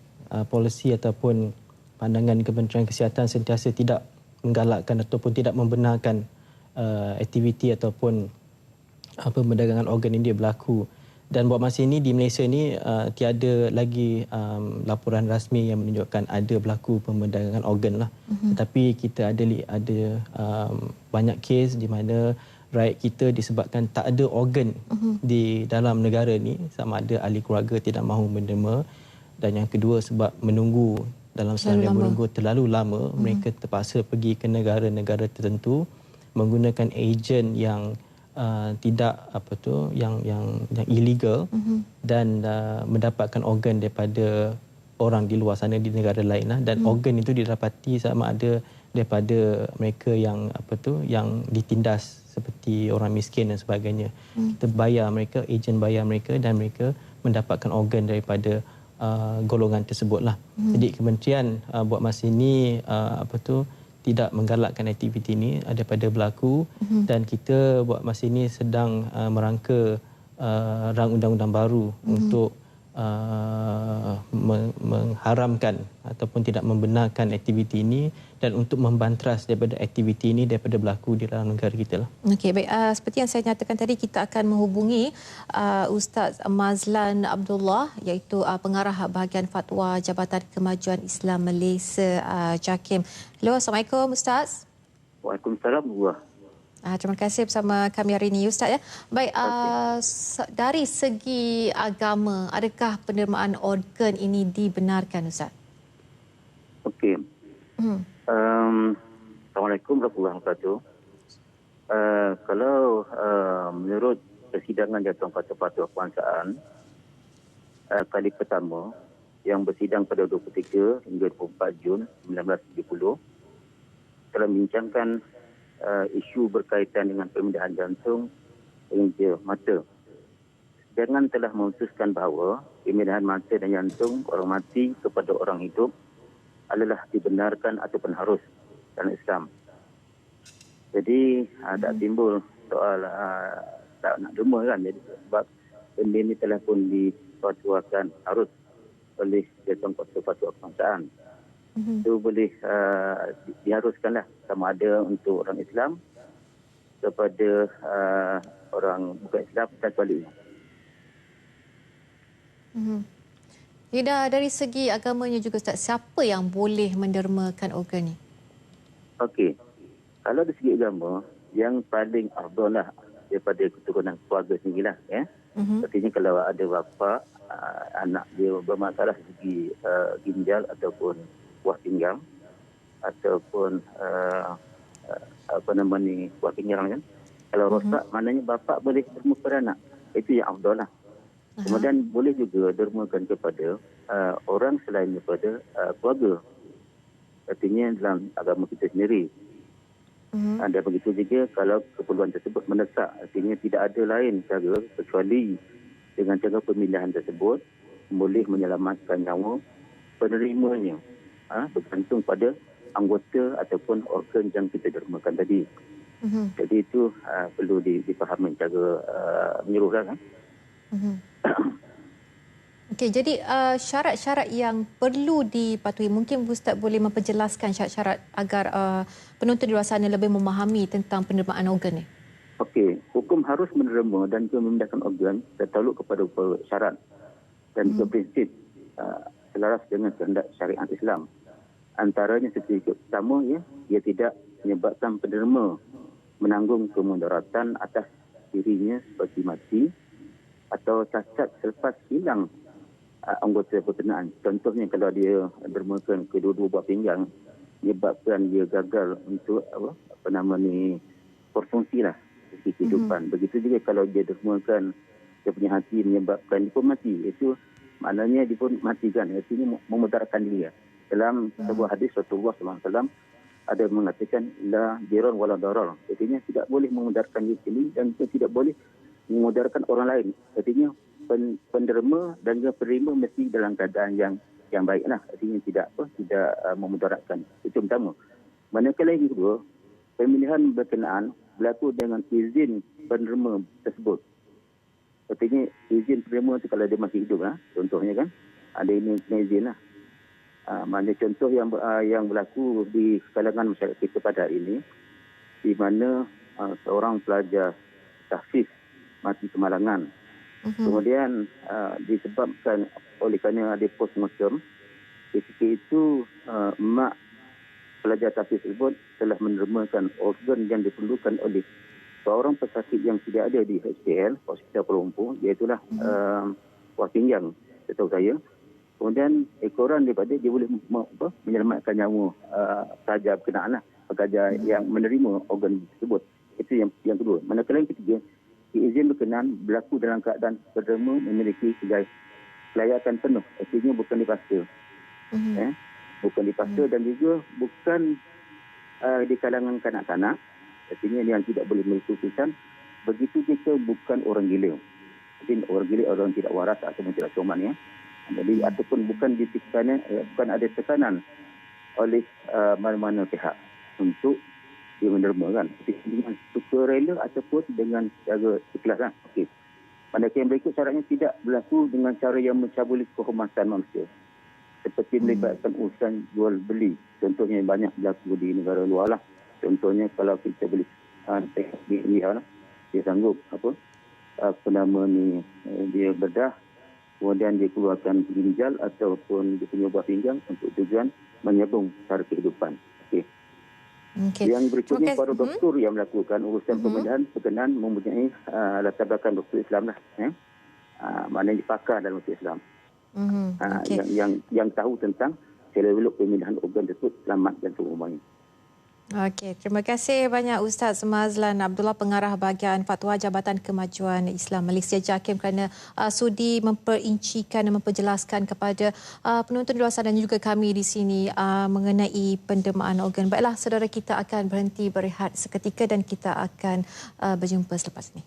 polisi ataupun pandangan Kementerian Kesihatan sentiasa tidak menggalakkan ataupun tidak membenarkan aktiviti ataupun pemerdagangan organ ini berlaku. Dan buat masa ini di Malaysia ini tiada lagi laporan rasmi yang menunjukkan ada berlaku pemerdagangan organ lah. Tetapi kita ada banyak kes di mana rakyat kita disebabkan tak ada organ di dalam negara ni, sama ada ahli keluarga tidak mahu menerima, dan yang kedua sebab menunggu dalam salian menunggu terlalu lama, mereka terpaksa pergi ke negara-negara tertentu menggunakan ejen yang tidak yang illegal dan mendapatkan organ daripada orang di luar sana di negara lain lah. Dan organ itu didapati sama ada daripada mereka yang yang ditindas seperti orang miskin dan sebagainya. Kita bayar mereka, ejen bayar mereka dan mereka mendapatkan organ daripada golongan tersebutlah. Jadi kementerian buat masa ini tidak menggalakkan aktiviti ini daripada berlaku, dan kita buat masa ini sedang merangka rang undang-undang baru untuk mengharamkan ataupun tidak membenarkan aktiviti ini dan untuk membantras daripada aktiviti ini daripada berlaku di dalam negara kita lah. Okey, baik. Seperti yang saya nyatakan tadi, kita akan menghubungi Ustaz Mazlan Abdullah, iaitu pengarah bahagian fatwa Jabatan Kemajuan Islam Malaysia JAKIM. Hello, Assalamualaikum Ustaz. Waalaikumsalam. Terima kasih bersama kami hari ini Ustaz ya. Baik, dari segi agama, adakah pendermaan organ ini dibenarkan Ustaz? Okey. Assalamualaikum warahmatullahi wabarakatuh. Kalau menurut persidangan Jabatan Fatwa Kebangsaan kali pertama yang bersidang pada 23 hingga 24 Jun 1970 telah membincangkan isu berkaitan dengan pemindahan jantung hingga mata. Persidangan telah memutuskan bahawa pemindahan mata dan jantung orang mati kepada orang hidup adalah dibenarkan ataupun harus dalam Islam. Jadi tak timbul soal tak nak derma kan. Jadi sebab benda ini telah pun difatwakan harus oleh Jabatan Fatwa Kebangsaan. Itu boleh diharuskanlah sama ada untuk orang Islam kepada orang bukan Islam dan sebaliknya. Dari segi agamanya juga Ustaz, siapa yang boleh mendermakan organ ni? Okey. Kalau dari segi agama, yang paling afdal lah daripada keturunan keluarga sendirilah ya. Artinya kalau ada bapa anak dia bermasalah segi ginjal ataupun buah pinggang ataupun buah pinggang kan. Kalau rosak maknanya bapa boleh derma kepada anak. Itu yang afdal lah. Kemudian boleh juga dermakan kepada orang selain daripada keluarga. Artinya dalam agama kita sendiri. Dan begitu juga kalau keperluan tersebut mendesak, artinya tidak ada lain cara kecuali dengan cara pemindahan tersebut boleh menyelamatkan nyawa penerimanya, bergantung pada anggota ataupun organ yang kita dermakan tadi. Jadi itu perlu dipahami cara menyeluruh kan. Okey, jadi syarat-syarat yang perlu dipatuhi, mungkin Ustaz boleh memperjelaskan syarat-syarat agar penonton di luar sana lebih memahami tentang pendermaan organ ni. Okey, hukum harus menerima dan juga memindahkan organ tertakluk kepada beberapa syarat dan juga prinsip selaras dengan kehendak syariat Islam. Antaranya seperti pertama, ya, ia tidak menyebabkan penderma menanggung kemudaratan atas dirinya seperti mati atau cacat selepas hilang anggota berkenaan. Contohnya kalau dia dermakan kedua-dua buah pinggang, menyebabkan dia gagal untuk berfungsi lah di kehidupan. Begitu juga kalau dia dermakan dia punya hati menyebabkan dia pun mati. Itu maknanya dia pun matikan. Artinya memudaratkan dia. Dalam sebuah hadis Rasulullah SAW ada mengatakan la dirar wala darar. Artinya tidak boleh memudaratkan diri sendiri dan tidak boleh memudaratkan orang lain. Artinya penderma dan juga penerima mesti dalam keadaan yang baiklah. Artinya tidak memudaratkan. Itu pertama. Manakala yang kedua, pemilihan berkenaan berlaku dengan izin penerima tersebut. Artinya izin penerima itu kalau dia masih hidup, contohnya kan, ada izin lah. Mana contoh yang berlaku di kalangan masyarakat kita pada hari ini, di mana seorang pelajar tahfiz mati kemalangan. Kemudian disebabkan oleh kerana ada postmortem, ketika itu mak pelajar tahfiz tersebut telah menermakan organ yang diperlukan oleh seorang pesakit yang tidak ada di HCL, Hospital Kuala Lumpur, iaitulah buah pinggang, setahu saya. Kemudian ekoran daripada dia boleh menyelamatkan nyawa pelajar berkenaan lah, pelajar yang menerima organ tersebut. Itu yang kedua. Manakala yang ketiga, izin berkenaan berlaku dalam keadaan penerima memiliki kelayakan penuh. Artinya bukan dipaksa. Bukan dipaksa dan juga bukan di kalangan kanak-kanak. Artinya yang tidak boleh melakukan. Begitu juga bukan orang gila. Jadi orang gila orang tidak waras ataupun tidak soman, ya. Jadi ataupun bukan ada tekanan oleh mana-mana pihak untuk dia menerima, kan. Dengan sukarela ataupun dengan cara ikhlas, kan. Okey. Manakala yang berikut syaratnya tidak berlaku dengan cara yang mencabuli kehormatan manusia. Seperti melibatkan urusan jual beli. Contohnya banyak berlaku di negara luar lah. Contohnya kalau kita beli dia sanggup dia bedah, kemudian dia keluarkan ginjal ataupun dia punya buah pinggang untuk tujuan menyambung cara kehidupan. Okey. Yang berikutnya para doktor yang melakukan urusan pemindahan berkenaan mempunyai latar belakang doktor Islam lah. Maknanya pakar dalam doktor Islam. Yang tahu tentang selok pemindahan organ tersebut selamat dan seumur-umurnya. Okey, terima kasih banyak Ustaz Mazlan Abdullah, pengarah bahagian Fatwa Jabatan Kemajuan Islam Malaysia JAKIM, kerana sudi memperincikan dan memperjelaskan kepada penonton di luar sana dan juga kami di sini mengenai pendermaan organ. Baiklah, saudara, kita akan berhenti berehat seketika dan kita akan berjumpa selepas ini.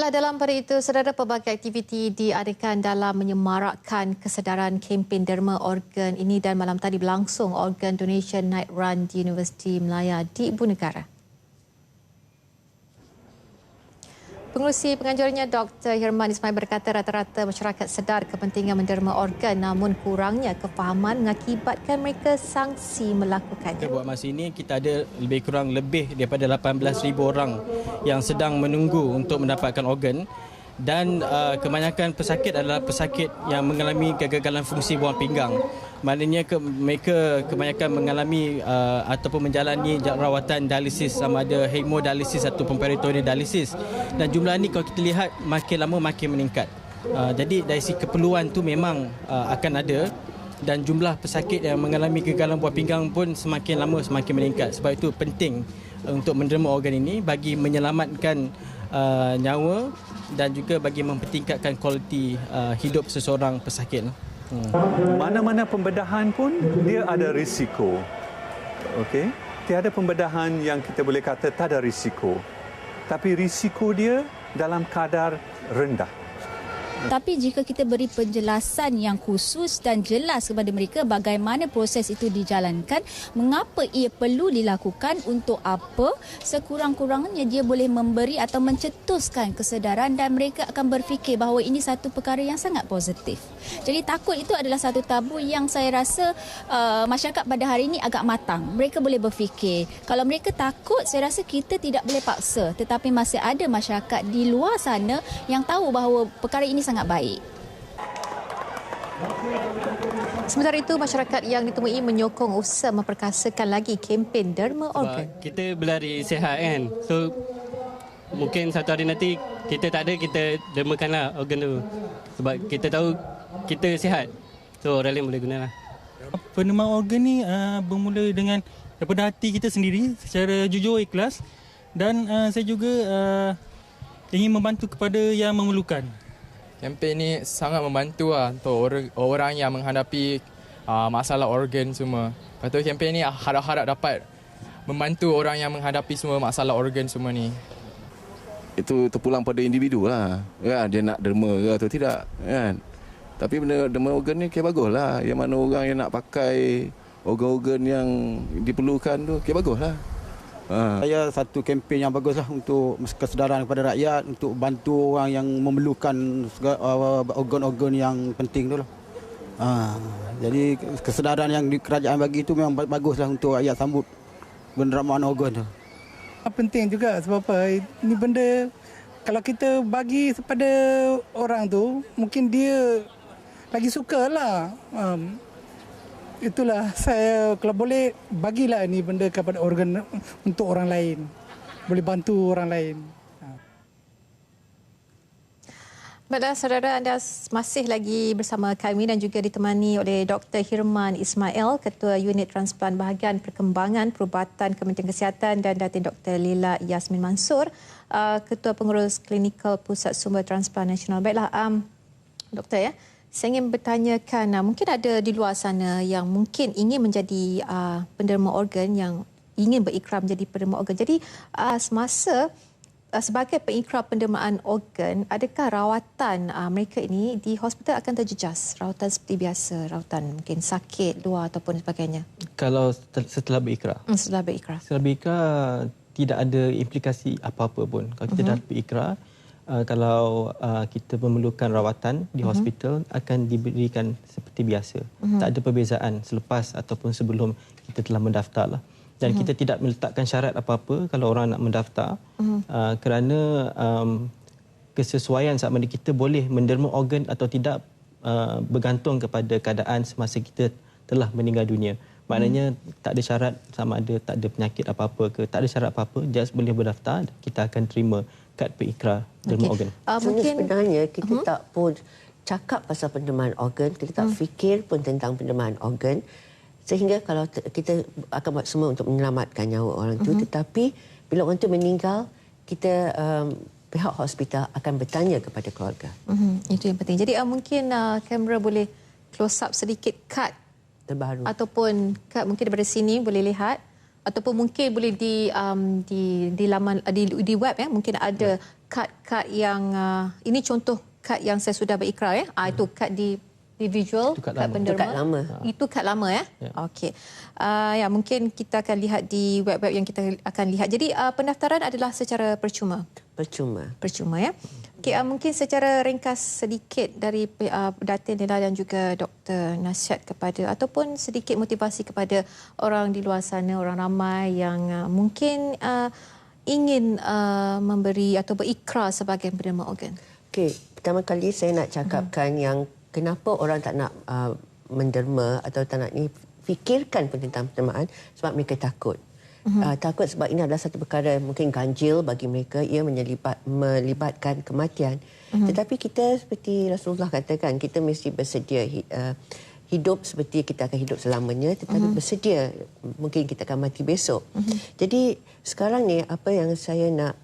Dalam pada itu, saudara, pelbagai aktiviti diadakan dalam menyemarakkan kesedaran kempen derma organ ini, dan malam tadi berlangsung Organ Donation Night Run di Universiti Melaya di Ibu Negara. Pengerusi penganjurnya Dr. Hirman Ismail berkata rata-rata masyarakat sedar kepentingan menderma organ, namun kurangnya kefahaman mengakibatkan mereka sangsi melakukannya. Buat masa ini kita ada lebih kurang daripada 18,000 orang yang sedang menunggu untuk mendapatkan organ, Dan kebanyakan pesakit adalah pesakit yang mengalami kegagalan fungsi buah pinggang. Maknanya mereka kebanyakan mengalami ataupun menjalani rawatan dialisis, sama ada hemodialisis ataupun peritoneal dialisis. Dan jumlah ni kalau kita lihat makin lama makin meningkat. Jadi dari segi keperluan tu memang akan ada, dan jumlah pesakit yang mengalami kegagalan buah pinggang pun semakin lama semakin meningkat. Sebab itu penting untuk menderma organ ini bagi menyelamatkan nyawa dan juga bagi mempertingkatkan kualiti hidup seseorang pesakit. Mana-mana pembedahan pun dia ada risiko. Okey, tiada pembedahan yang kita boleh kata tak ada risiko. Tapi risiko dia dalam kadar rendah. Tapi jika kita beri penjelasan yang khusus dan jelas kepada mereka bagaimana proses itu dijalankan, mengapa ia perlu dilakukan, untuk apa, sekurang-kurangnya dia boleh memberi atau mencetuskan kesedaran dan mereka akan berfikir bahawa ini satu perkara yang sangat positif. Jadi takut itu adalah satu tabu yang saya rasa masyarakat pada hari ini agak matang. Mereka boleh berfikir. Kalau mereka takut, saya rasa kita tidak boleh paksa. Tetapi masih ada masyarakat di luar sana yang tahu bahawa perkara ini sangat baik. Sementara itu, masyarakat yang ditemui menyokong usaha memperkasakan lagi kempen derma organ. Kita berlari sihat kan. So mungkin satu hari nanti kita tak ada, kita dermakanlah organ tu. Sebab kita tahu kita sihat. So orang lain boleh gunalah. Pendermaan organ ni bermula dengan daripada hati kita sendiri secara jujur, ikhlas, dan saya juga ingin membantu kepada yang memerlukan. Kempen ni sangat membantu untuk orang yang menghadapi masalah organ semua. Lepas tu kempen ni harap-harap dapat membantu orang yang menghadapi semua masalah organ semua ni. Itu terpulang pada individu lah. Kan? Dia nak derma ke atau tidak. Kan? Tapi benda derma organ ni bagus lah. Yang mana orang yang nak pakai organ-organ yang diperlukan tu, bagus lah. Saya satu kempen yang baguslah untuk kesedaran kepada rakyat, untuk bantu orang yang memerlukan organ-organ yang penting tu lah. Jadi kesedaran yang di kerajaan bagi itu memang baguslah untuk rakyat sambut pendermaan organ tu. Penting juga sebab apa? Ini benda kalau kita bagi kepada orang tu, mungkin dia lagi sukalah. Itulah saya kalau boleh bagilah ni benda kepada organ untuk orang lain. Boleh bantu orang lain. Baiklah saudara, anda masih lagi bersama kami dan juga ditemani oleh Dr. Hirman Ismail, Ketua Unit Transplant Bahagian Perkembangan Perubatan Kementerian Kesihatan, dan Datin Dr. Lila Yasmin Mansur, Ketua Pengurus Klinikal Pusat Sumber Transplant Nasional. Baiklah, Doktor, saya ingin bertanyakan, mungkin ada di luar sana yang mungkin ingin menjadi penderma organ, yang ingin berikrar menjadi penderma organ. Jadi semasa sebagai pengikrar pendermaan organ, adakah rawatan mereka ini di hospital akan terjejas? Rawatan seperti biasa, rawatan mungkin sakit luar ataupun sebagainya? Kalau setelah berikrar? Setelah berikrar. Setelah berikrar tidak ada implikasi apa-apa pun. Kalau kita dah berikrar, kalau kita memerlukan rawatan di hospital, akan diberikan seperti biasa. Tak ada perbezaan selepas ataupun sebelum kita telah mendaftar lah. Dan kita tidak meletakkan syarat apa-apa kalau orang nak mendaftar, kerana kesesuaian sama ada kita boleh menderma organ atau tidak bergantung kepada keadaan semasa kita telah meninggal dunia. Maknanya tak ada syarat sama ada tak ada penyakit apa-apa ke, tak ada syarat apa-apa, just boleh berdaftar, kita akan terima kad berikrar derma organ. Sebenarnya kita tak pun cakap pasal pendermaan organ, kita tak fikir pun tentang pendermaan organ, sehingga kalau kita akan buat semua untuk menyelamatkan nyawa orang itu, tetapi bila orang itu meninggal, kita pihak hospital akan bertanya kepada keluarga. Itu yang penting. Jadi mungkin kamera boleh close up sedikit kad terbaru, ataupun kad mungkin daripada sini boleh lihat, ataupun mungkin boleh di laman di web mungkin ada kad-kad yang ini contoh kad yang saya sudah berikrar itu kad di visual, kad penderma. Itu kad lama. Itu kad lama Okey. Mungkin kita akan lihat di web-web yang kita akan lihat. Jadi pendaftaran adalah secara percuma. Percuma Okey, mungkin secara ringkas sedikit dari Datin Lila dan juga Dr. nasihat kepada ataupun sedikit motivasi kepada orang di luar sana, orang ramai yang mungkin ingin memberi atau berikrar sebagai penderma organ. Okey, pertama kali saya nak cakapkan yang kenapa orang tak nak menderma atau tak nak ni fikirkan tentang pendermaan sebab mereka takut. Takut sebab ini adalah satu perkara mungkin ganjil bagi mereka, ia melibatkan kematian. Tetapi kita seperti Rasulullah katakan, kita mesti bersedia hidup seperti kita akan hidup selamanya, tetapi bersedia mungkin kita akan mati besok. Jadi sekarang ni apa yang saya nak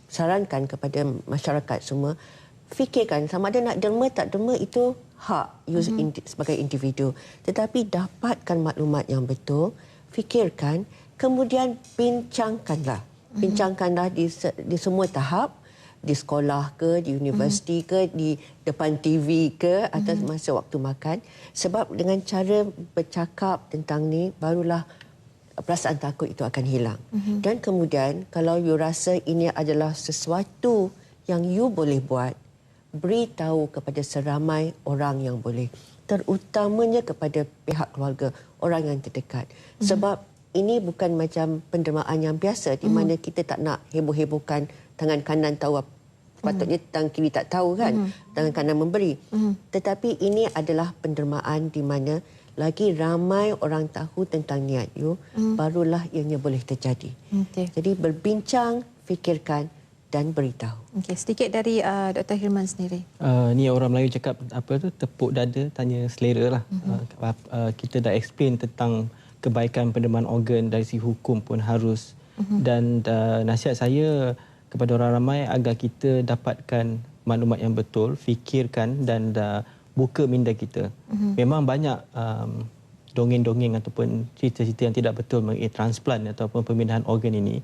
sarankan kepada masyarakat semua, fikirkan sama ada nak derma tak derma itu hak sebagai individu, tetapi dapatkan maklumat yang betul, fikirkan, kemudian bincangkanlah di semua tahap, di sekolah ke, di universiti ke, di depan TV ke, atau masa waktu makan. Sebab dengan cara bercakap tentang ni, barulah perasaan takut itu akan hilang. Dan kemudian, kalau you rasa ini adalah sesuatu yang you boleh buat, beritahu kepada seramai orang yang boleh. Terutamanya kepada pihak keluarga, orang yang terdekat. Sebab ini bukan macam pendermaan yang biasa di mana kita tak nak heboh-hebohkan tangan kanan tahu apa. Patutnya tangan kiri tak tahu kan, tangan kanan memberi. Tetapi ini adalah pendermaan di mana lagi ramai orang tahu tentang niat you, barulah ianya boleh terjadi. Jadi berbincang, fikirkan dan beritahu. Sedikit dari Dr. Hirman sendiri. Ni orang Melayu cakap apa tu, tepuk dada tanya selera lah. Kita dah explain tentang kebaikan pendermaan organ dari segi hukum pun harus. Dan nasihat saya kepada orang ramai agar kita dapatkan maklumat yang betul, fikirkan dan buka minda kita. Memang banyak dongeng-dongeng ataupun cerita-cerita yang tidak betul mengenai transplant ataupun pemindahan organ ini.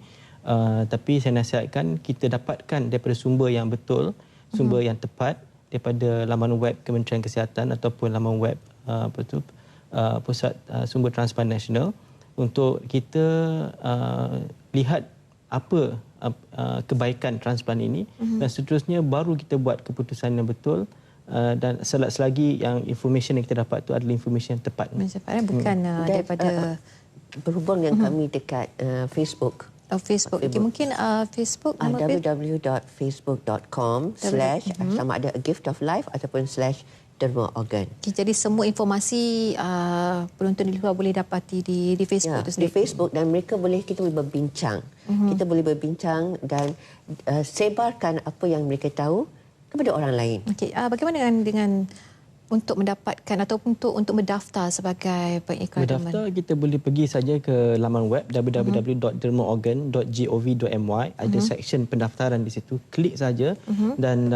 Tapi saya nasihatkan kita dapatkan daripada sumber yang betul, sumber yang tepat, daripada laman web Kementerian Kesihatan ataupun laman web Pusat Sumber Transplant Nasional, untuk kita lihat apa kebaikan transplant ini, dan seterusnya baru kita buat keputusan yang betul. Dan selagi yang information yang kita dapat itu adalah information yang tepat. Bukan daripada berhubung yang kami dekat Facebook. Facebook. Mungkin Facebook www.facebook.com/ sama ada A Gift of Life ataupun /derma organ. Jadi semua informasi penonton di luar boleh dapati di Facebook itu sendiri. Di Facebook, dan mereka kita boleh berbincang. Kita boleh berbincang dan sebarkan apa yang mereka tahu kepada orang lain. Bagaimana dengan untuk mendapatkan ataupun untuk mendaftar sebagai pengiklan derma? Mendaftar kita boleh pergi saja ke laman web www.dermaorgan.gov.my. Ada section pendaftaran di situ. Klik saja dan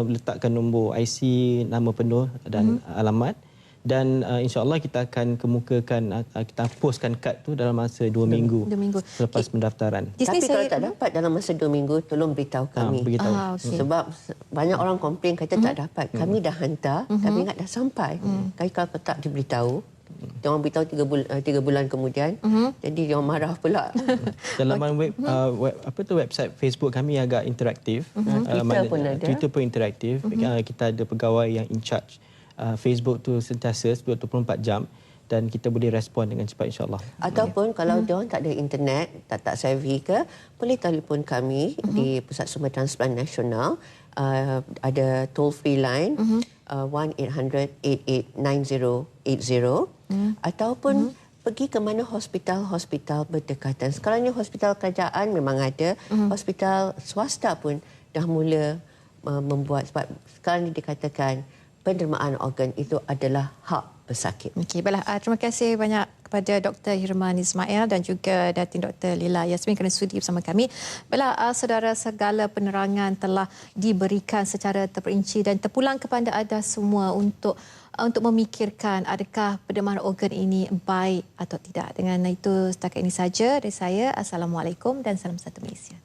letakkan nombor IC, nama penuh dan alamat. Dan insya-Allah kita akan kemukakan, kita postkan kad tu dalam masa 2 minggu selepas pendaftaran. Tapi kalau tak dapat dalam masa 2 minggu, tolong beritahu kami. Sebab banyak orang komplain kata tak dapat. Kami dah hantar, kami ingat dah sampai. Tapi kalau tak diberitahu, dia orang beritahu 3 bulan kemudian, jadi dia orang marah pula. Dalam website Facebook kami agak interaktif. Twitter pun interaktif. Kita ada pegawai yang in charge. Facebook tu sentiasa 24 jam dan kita boleh respon dengan cepat, insya-Allah. Ataupun kalau dia orang tak ada internet, tak savvy ke, boleh telefon kami di Pusat Sumber Transplant Nasional. Ada toll free line 1-800-889080 ataupun pergi ke mana hospital-hospital berdekatan. Sekarang ni hospital kerajaan memang ada, hospital swasta pun dah mula membuat, sebab sekarang ni dikatakan pendermaan organ itu adalah hak pesakit. Baiklah, terima kasih banyak kepada Dr. Hirman Ismail dan juga Datin Dr. Lila Yasmin kerana sudi bersama kami. Baiklah, saudara, segala penerangan telah diberikan secara terperinci dan terpulang kepada anda semua untuk memikirkan adakah pendermaan organ ini baik atau tidak. Dengan itu, setakat ini saja dari saya. Assalamualaikum dan salam satu Malaysia.